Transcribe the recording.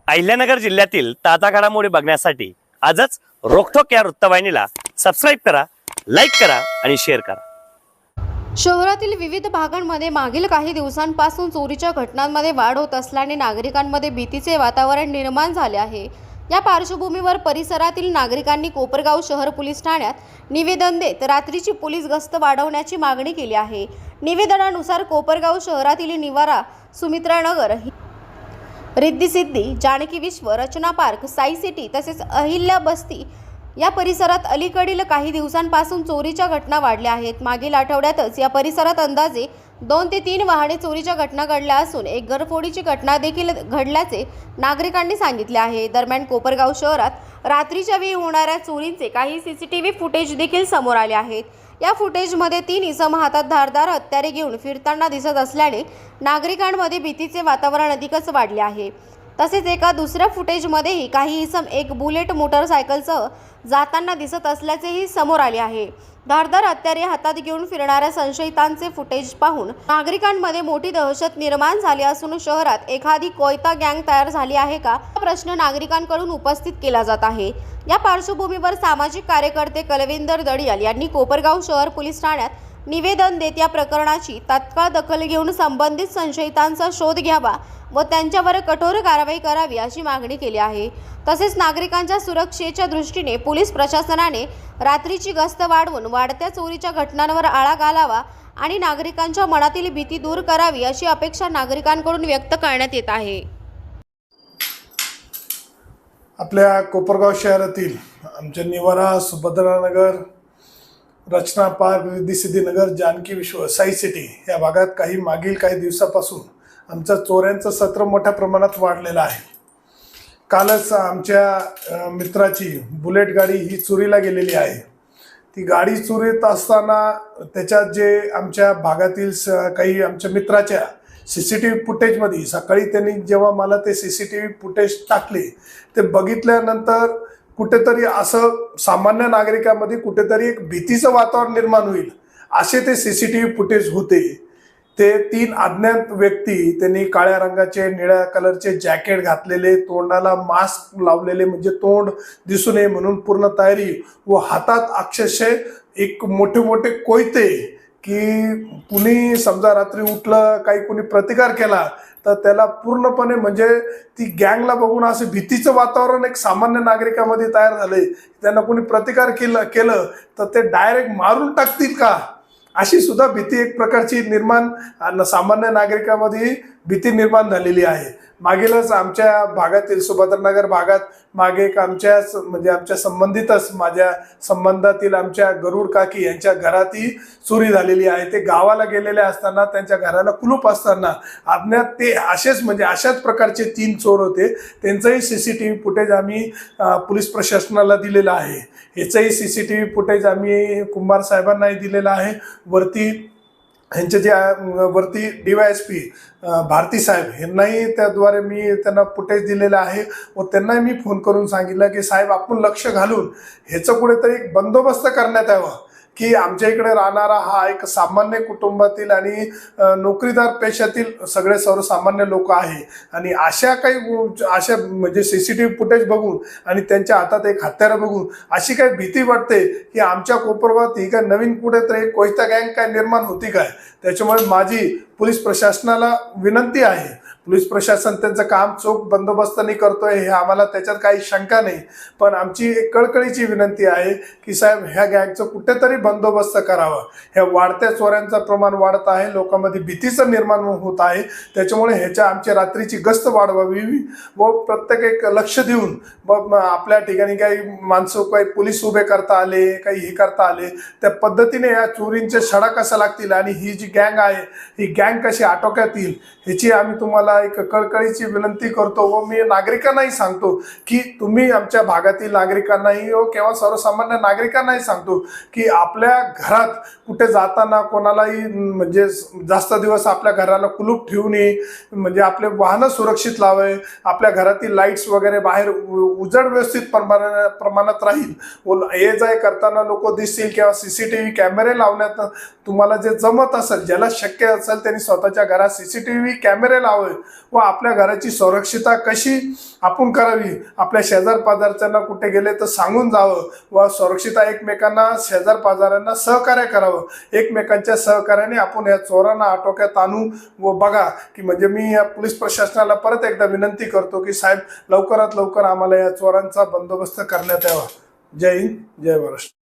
अहिल्यानगर जिल्ह्यातील ताजा घडामोडी बघण्यासाठी आजच रोखोक या वृत्तवाहिनीला सबस्क्राईब करा, लाईक करा आणि शेअर करा। शहरातील विविध भागांमध्ये मागील काही दिवसांपासून चोरीच्या घटनांमध्ये वाढ होत असल्याने नागरिकांमध्ये भीतीचे वातावरण निर्माण झाले आहे। या पार्श्वभूमीवर परिसरातील नागरिकांनी कोपरगाव शहर पोलीस ठाण्यात निवेदन देत रात्रीची पोलीस गस्त वाढवण्याची मागणी केली आहे। निवेदनानुसार कोपरगाव शहरातील निवारा, सुमित्रा नगर, रिद्धी सिद्धी, जानकी विश्व, रचना पार्क, साई सिटी तसेच अहिल्या बस्ती या परिसरात अलीकडील काही दिवसांपासून चोरीच्या घटना वाढल्या आहेत। मागील आठवड्यातच या परिसरात अंदाजे 2 ते 3 वाहने चोरीच्या घटना घडल्या असून एक घरफोडीची घटना देखील घडल्याचे नागरिकांनी सांगितले आहे। दरम्यान कोपरगाव शहरात रात्रीच्या वेळी होणाऱ्या चोरींचे काही सीसीटीव्ही फुटेज देखील समोर आले आहेत। या फुटेजमध्ये 3 इसम हातात धारदार हत्यारे घेऊन फिरताना दिसत असल्याने नागरिकांमध्ये भीतीचे वातावरण अधिकच वाढले आहे। तसेच एका दुसऱ्या फुटेजमध्येही काही इसम एक बुलेट मोटरसायकलसह जाताना दिसत असल्याचेही समोर आले आहे। धारदार हत्यारे हातात घेऊन फिरणाऱ्या संशयितांचे फुटेज पाहून नागरिकांमध्ये मोठी दहशत निर्माण झाली असून शहरात एखादी कोयता गँग तयार झाली आहे का हा प्रश्न नागरिकांकडून उपस्थित केला जात आहे। या पार्श्वभूमीवर सामाजिक कार्यकर्ते कलविंदर दडियाल यांनी कोपरगाव शहर पोलीस ठाण्यात निवेदन देत या प्रकरणाची तात्काळ दखल घेऊन संबंधित संशयितांचा शोध घ्यावा व त्यांच्यावर कठोर कारवाई करावी अशी मागणी केली आहे। तसेच नागरिकांच्या सुरक्षेच्या दृष्टीने पोलीस प्रशासनाने रात्रीची गस्त वाढवून वाढत्या चोरीच्या घटनांवर आळा घालावा आणि नागरिकांच्या मनातील भीती दूर करावी अशी अपेक्षा नागरिकांकडून व्यक्त करण्यात येत आहे। आपल्या कोपरगाव शहरातील आमच्या निवारा, सुभद्रानगर, रचना पार्क, रिद्धी सिद्धी नगर, जानकी विश्व, साई सिटी या भागात मागील काही दिवसापासून आमच्या चोऱ्यांचं सत्र मोठ्या प्रमाणात वाढलेलं आहे। कालच आमच्या मित्राची बुलेट गाडी ही चोरीला गेलेली आहे। ती गाडी चोरीत असताना त्याच्यात जे आमच्या भागातील काही आमच्या मित्राच्या सीसीटीव्ही फुटेजमध्ये सकाळी त्यांनी जेव्हा मला ते सीसीटीव्ही फुटेज टाकले ते बघितल्यानंतर कुठेतरी असं सामान्य नागरिकांमध्ये कुठेतरी एक भीतीचं वातावरण निर्माण होईल असे ते सीसीटीव्ही फुटेज होते। ते 3 अज्ञात व्यक्ती त्यांनी काळ्या रंगाचे, निळ्या कलरचे जॅकेट घातलेले, तोंडाला मास्क लावलेले म्हणजे तोंड दिसू नये म्हणून पूर्ण तयारी व हातात अक्षरशः एक मोठे मोठे कोयते की कुणी समजा रात्री उठलं काही कुणी प्रतिकार केला तर त्याला पूर्णपणे म्हणजे ती गँगला बघून असं भीतीचं वातावरण एक सामान्य नागरिकांमध्ये तयार झालंय। त्यांना कोणी प्रतिकार केलं तर ते डायरेक्ट मारून टाकतील का अशी सुद्धा भीती एक प्रकारची निर्माण सामान्य नागरिकांमध्ये भीती निर्माण झालेली आहे। मागीलच आमच्या भागातील सुभद्रानगर भागात मागे एक आमच्या संबंधितच माझ्या संबंधातील आमच्या गरुड काकी यांच्या घरात ही चोरी झालेली आहे। ते गावाला गेलेले असताना त्यांच्या घराला कुलूप असताना अज्ञात ते अशाच प्रकारचे 3 चोर होते। त्यांचंही सीसीटीव्ही फुटेज आम्ही पोलीस प्रशासनाला दिलेलं आहे। याचंही सीसीटीव्ही फुटेज आम्ही कुंभार साहेबांनाही दिलेलं आहे। ह्यांचे जे वरती DYSP भारती साहेब यांनाही त्याद्वारे मी त्यांना फुटेज दिलेलं आहे व त्यांनाही मी फोन करून सांगितलं की साहेब आपण लक्ष घालून ह्याचं कुठेतरी एक बंदोबस्त करण्यात यावा की आमच्या इकडे राहणारा हा एक सामान्य कुटुंबातील आणि नोकरीदार पेशातील सगळे सर्वसामान्य लोक आहे आणि अशा म्हणजे सीसीटीव्ही फुटेज बघून आणि त्यांच्या हातात एक हत्यार बघून अशी काही भीती वाटते की आमच्या कोपरगावात ही काय नवीन कुठेतरी कोयता गँग काय निर्माण होती काय। त्याच्यामुळे माझी पोलीस प्रशासनाला विनंती आहे, पोलीस प्रशासन त्यांचं काम चोख बंदोबस्ताने करतोय हे आम्हाला त्याच्यात काही शंका नाही, पण आमची एक कळकळीची विनंती आहे की साहेब ह्या गँगचं कुठेतरी बंदोबस्त करावा। ह्या वाढत्या चोऱ्यांचं प्रमाण वाढत आहे, लोकांमध्ये भीतीचं निर्माण होत आहे, त्याच्यामुळे ह्याच्या आमच्या रात्रीची गस्त वाढवावी व प्रत्येक एक लक्ष देऊन आपल्या ठिकाणी काही माणसं काही पोलीस उभे करता आले, काही हे करता आले त्या पद्धतीने या चोरींचे छडा कसा लागतील आणि ही जी गँग आहे ही गँग कशी आटोक्यात येईल ह्याची आम्ही तुम्हाला एक कळकळीची विनंती करतो व मी नागरिकांनाही सांगतो की तुम्ही आमच्या भागातील नागरिकांनाही किंवा सर्वसामान्य नागरिकांनाही सांगतो की आपल्या घरात कुठे जाताना कोणालाही म्हणजे जास्त दिवस आपल्या घराला कुलूप ठेवू नये, म्हणजे आपले वाहनं सुरक्षित लावावे, आपल्या घरातील लाईट्स वगैरे बाहेर उजड व्यवस्थित प्रमाणात राहील व ये जाय करताना लोक दिसतील किंवा सीसीटीव्ही कॅमेरे लावण्यात तुम्हाला जे जमत असेल, ज्याला शक्य असेल त्यांनी स्वतःच्या घरात सीसीटीव्ही कॅमेरे लावावे व आपल्या घराची सुरक्षितता कशी आपण करावी. आपल्या शेजार पाजारच्यांना कुठे गेले तर सांगून जावं व सुरक्षितता एकमेकांना शेजार पाजारांना सहकार्य करावं. एकमेकांच्या सहकार्याने आपण या चोरांना आटोक्यात आणू. व बघा की म्हणजे मी या पोलीस प्रशासनाला परत एकदा विनंती करतो की साहेब लवकरात लवकर आम्हाला या चोरांचा बंदोबस्त करण्यात यावा. जय हिंद, जय महाराष्ट्र.